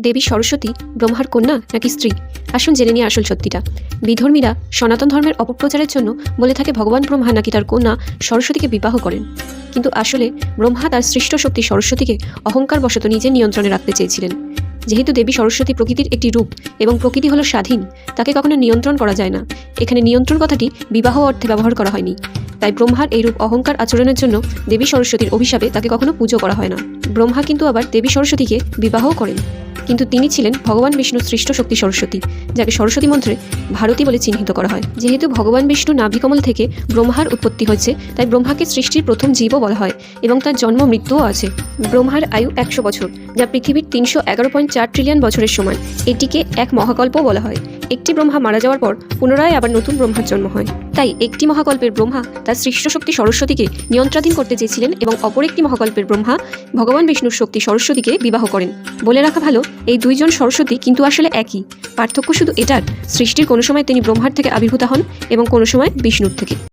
দেবী সরস্বতী ব্রহ্মার কন্যা নাকি স্ত্রী? আসুন জেনে নিয়ে আসল সত্যিটা। বিধর্মীরা সনাতন ধর্মের অপপ্রচারের জন্য বলে থাকে ভগবান ব্রহ্মা নাকি তার কন্যা সরস্বতীকে বিবাহ করেন, কিন্তু আসলে ব্রহ্মা তার সৃষ্ট শক্তি সরস্বতীকে অহংকারবশত নিজের নিয়ন্ত্রণে রাখতে চেয়েছিলেন। যেহেতু দেবী সরস্বতী প্রকৃতির একটি রূপ এবং প্রকৃতি হলো স্বাধীন, তাকে কখনো নিয়ন্ত্রণ করা যায় না। এখানে নিয়ন্ত্রণ কথাটি বিবাহ অর্থে ব্যবহার করা হয়নি। তাই ব্রহ্মার এই রূপ অহংকার আচরণের জন্য দেবী সরস্বতীর অভিশাপে তাকে কখনো পুজো করা হয় না। ব্রহ্মা কিন্তু আবার দেবী সরস্বতীকে বিবাহও করেন, কিন্তু তিনি ছিলেন ভগবান বিষ্ণুর সৃষ্ট শক্তি সরস্বতী, যাকে সরস্বতী মন্ত্রে ভারতী বলে চিহ্নিত করা হয়। যেহেতু ভগবান বিষ্ণু নাভিকমল থেকে ব্রহ্মার উৎপত্তি হয়েছে, তাই ব্রহ্মাকে সৃষ্টির প্রথম জীবও বলা হয় এবং তার জন্ম মৃত্যুও আছে। ব্রহ্মার আয়ু 100 বছর, যা পৃথিবীর 311.4 ট্রিলিয়ন বছরের সমান। এটিকে এক মহাকল্পও বলা হয়। একটি ব্রহ্মা মারা যাওয়ার পর পুনরায় আবার নতুন ব্রহ্মার জন্ম হয়। তাই একটি মহাকল্পের ব্রহ্মা তার সৃষ্ট শক্তি সরস্বতীকে নিয়ন্ত্রণাধীন করতে চেয়েছিলেন এবং অপর একটি মহাকল্পের ব্রহ্মা ভগবান বিষ্ণুর শক্তি সরস্বতীকে বিবাহ করেন। বলে রাখা ভালো, এই দুইজন সরস্বতী কিন্তু আসলে একই। পার্থক্য শুধু এটার, সৃষ্টির কোনো সময় তিনি ব্রহ্মার থেকে আবির্ভূত হন এবং কোনো সময় বিষ্ণুর থেকে।